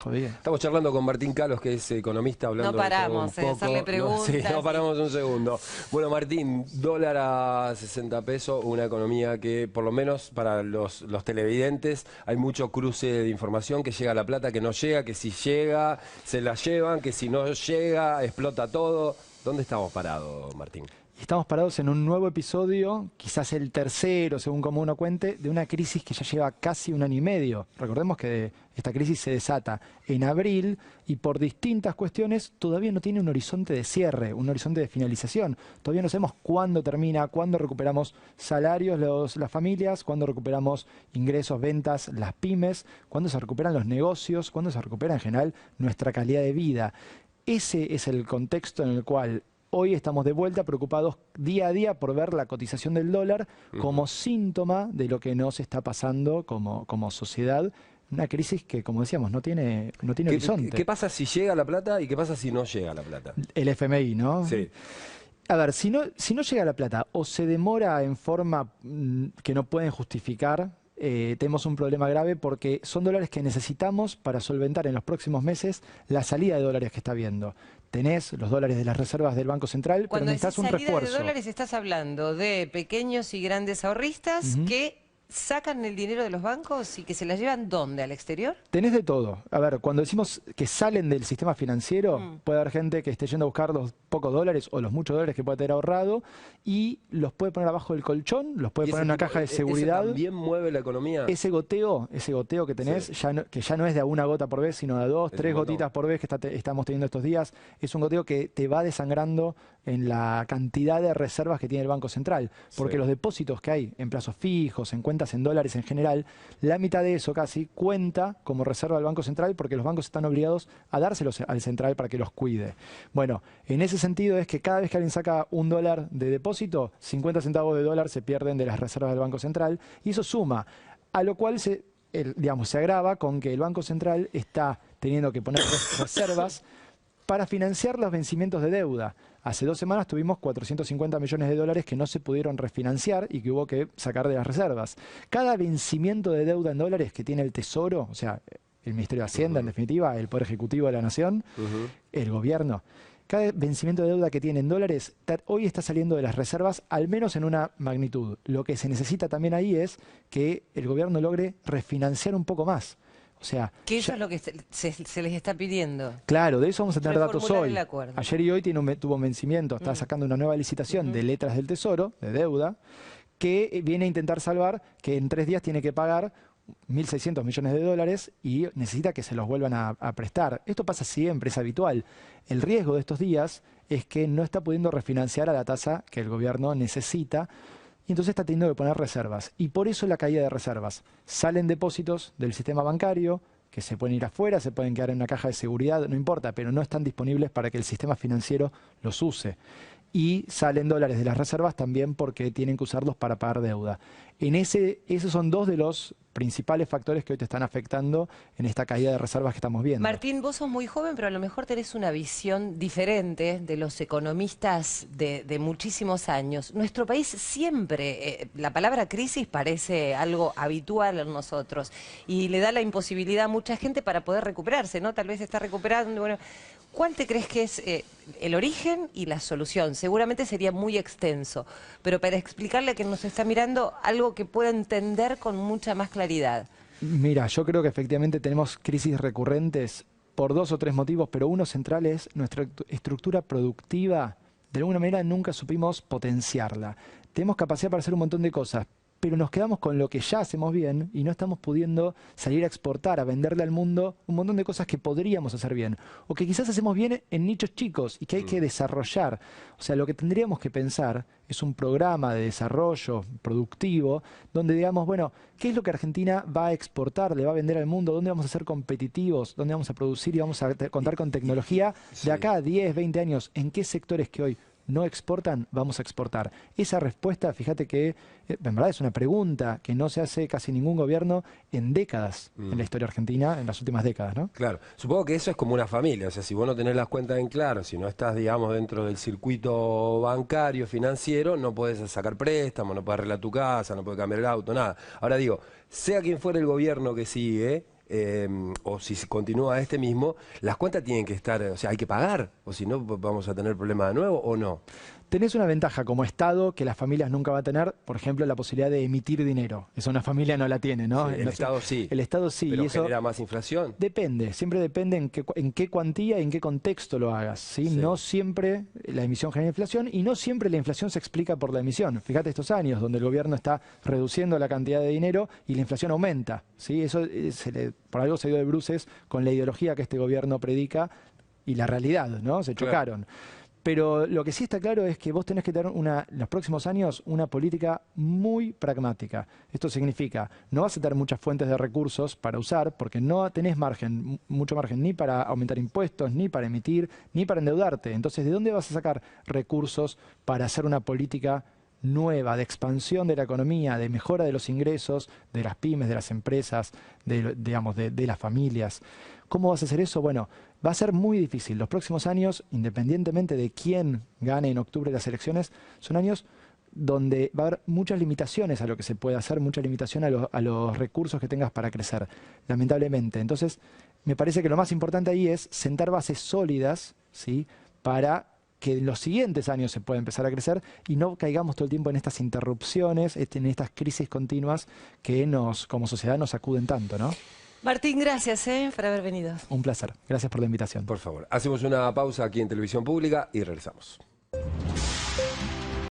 Jodida. Estamos charlando con Martín Calos, que es economista, hablando No paramos de todo un poco. hacerle preguntas. No paramos un segundo. Bueno, Martín, dólar a 60 pesos, una economía que, por lo menos para los televidentes, hay mucho cruce de información, que llega la plata, que no llega, que si llega, se la llevan, que si no llega, explota todo. ¿Dónde estamos parados, Martín? Estamos parados en un nuevo episodio, quizás el tercero, según como uno cuente, de una crisis que ya lleva casi un año y medio. Recordemos que esta crisis se desata en abril y por distintas cuestiones todavía no tiene un horizonte de cierre, un horizonte de finalización. Todavía no sabemos cuándo termina, cuándo recuperamos salarios las familias, cuándo recuperamos ingresos, ventas, las pymes, cuándo se recuperan los negocios, cuándo se recupera en general nuestra calidad de vida. Ese es el contexto en el cual hoy estamos de vuelta preocupados día a día por ver la cotización del dólar como síntoma de lo que nos está pasando como sociedad. Una crisis que, como decíamos, no tiene horizonte. ¿Qué pasa si llega la plata y qué pasa si no llega la plata? El FMI, ¿no? Sí. A ver, si no llega la plata o se demora en forma que no pueden justificar, tenemos un problema grave porque son dólares que necesitamos para solventar en los próximos meses la salida de dólares que está habiendo. Tenés los dólares de las reservas del Banco Central, pero necesitas un refuerzo. Cuando decís salida de dólares estás hablando de pequeños y grandes ahorristas que sacan el dinero de los bancos y que se la llevan ¿dónde? ¿Al exterior? Tenés de todo. A ver, cuando decimos que salen del sistema financiero, puede haber gente que esté yendo a buscar los pocos dólares o los muchos dólares que puede tener ahorrado y los puede poner abajo del colchón, los puede poner en una caja de seguridad. ¿Eso también mueve la economía? Ese goteo que tenés, Sí. que ya no es de a una gota por vez, sino de a dos, tres gotitas por vez que estamos teniendo estos días, es un goteo que te va desangrando en la cantidad de reservas que tiene el Banco Central. Porque los depósitos que hay en plazos fijos, en cuentas en dólares en general, la mitad de eso casi cuenta como reserva del Banco Central porque los bancos están obligados a dárselos al central para que los cuide. Bueno, en ese sentido es que cada vez que alguien saca un dólar de depósito, 50 centavos de dólar se pierden de las reservas del Banco Central y eso suma, a lo cual se agrava con que el Banco Central está teniendo que poner reservas para financiar los vencimientos de deuda. Hace 2 semanas tuvimos 450 millones de dólares que no se pudieron refinanciar y que hubo que sacar de las reservas. Cada vencimiento de deuda en dólares que tiene el Tesoro, o sea, el Ministerio de Hacienda en definitiva, el Poder Ejecutivo de la Nación, el gobierno, cada vencimiento de deuda que tiene en dólares hoy está saliendo de las reservas al menos en una magnitud. Lo que se necesita también ahí es que el gobierno logre refinanciar un poco más. O sea, Que eso es lo que se les está pidiendo. Claro, de eso vamos a tener datos Reformular hoy. el acuerdo. Ayer y hoy tuvo un vencimiento, está sacando una nueva licitación de letras del Tesoro, de deuda, que viene a intentar salvar que en 3 días tiene que pagar 1.600 millones de dólares y necesita que se los vuelvan a prestar. Esto pasa siempre, es habitual. El riesgo de estos días es que no está pudiendo refinanciar a la tasa que el gobierno necesita y entonces está teniendo que poner reservas. Y por eso la caída de reservas. Salen depósitos del sistema bancario que se pueden ir afuera, se pueden quedar en una caja de seguridad, no importa, pero no están disponibles para que el sistema financiero los use. Y salen dólares de las reservas también porque tienen que usarlos para pagar deuda. Esos son 2 de los principales factores que hoy te están afectando en esta caída de reservas que estamos viendo. Martín, vos sos muy joven, pero a lo mejor tenés una visión diferente de los economistas de muchísimos años. Nuestro país siempre, la palabra crisis parece algo habitual en nosotros y le da la imposibilidad a mucha gente para poder recuperarse, ¿no? Tal vez está recuperando, bueno. ¿Cuál te crees que es el origen y la solución? Seguramente sería muy extenso, pero para explicarle a quien nos está mirando algo que pueda entender con mucha más claridad. Mira, yo creo que efectivamente tenemos crisis recurrentes por 2 o 3 motivos, pero uno central es nuestra estructura productiva. De alguna manera nunca supimos potenciarla. Tenemos capacidad para hacer un montón de cosas, pero nos quedamos con lo que ya hacemos bien y no estamos pudiendo salir a exportar, a venderle al mundo un montón de cosas que podríamos hacer bien o que quizás hacemos bien en nichos chicos y que hay que desarrollar. O sea, lo que tendríamos que pensar es un programa de desarrollo productivo donde digamos, bueno, ¿qué es lo que Argentina va a exportar, le va a vender al mundo? ¿Dónde vamos a ser competitivos? ¿Dónde vamos a producir y vamos a contar con tecnología de acá a 10, 20 años? ¿En qué sectores que hoy no exportan, vamos a exportar? Esa respuesta, fíjate que en verdad es una pregunta que no se hace casi ningún gobierno en décadas en la historia argentina, en las últimas décadas, ¿no? Claro, supongo que eso es como una familia, o sea, si vos no tenés las cuentas en claro, si no estás, digamos, dentro del circuito bancario, financiero, no podés sacar préstamos, no podés arreglar tu casa, no podés cambiar el auto, nada. Ahora digo, sea quien fuera el gobierno que sigue, o si se continúa este mismo, las cuentas tienen que estar, o sea, hay que pagar, o si no vamos a tener problemas de nuevo, ¿o no? Tenés una ventaja como Estado que las familias nunca van a tener, por ejemplo, la posibilidad de emitir dinero. Eso una familia no la tiene, ¿no? Sí, el Estado sí. El Estado sí. ¿Pero y eso genera más inflación? depende, siempre depende en qué cuantía y en qué contexto lo hagas, ¿sí? Sí. No siempre la emisión genera inflación y no siempre la inflación se explica por la emisión. Fíjate estos años donde el gobierno está reduciendo la cantidad de dinero y la inflación aumenta, ¿sí? Eso por algo se dio de bruces con la ideología que este gobierno predica y la realidad, ¿no? Se chocaron. Pero lo que sí está claro es que vos tenés que tener en los próximos años una política muy pragmática. Esto significa, no vas a tener muchas fuentes de recursos para usar, porque no tenés mucho margen ni para aumentar impuestos, ni para emitir, ni para endeudarte. Entonces, ¿de dónde vas a sacar recursos para hacer una política nueva de expansión de la economía, de mejora de los ingresos, de las pymes, de las empresas, de las familias? ¿Cómo vas a hacer eso? Bueno, va a ser muy difícil. Los próximos años, independientemente de quién gane en octubre las elecciones, son años donde va a haber muchas limitaciones a lo que se puede hacer, mucha limitación a los recursos que tengas para crecer, lamentablemente. Entonces, me parece que lo más importante ahí es sentar bases sólidas, ¿sí?, para que en los siguientes años se pueda empezar a crecer y no caigamos todo el tiempo en estas interrupciones, en estas crisis continuas que como sociedad nos sacuden tanto, ¿no? Martín, gracias por haber venido. Un placer. Gracias por la invitación. Por favor, hacemos una pausa aquí en Televisión Pública y regresamos.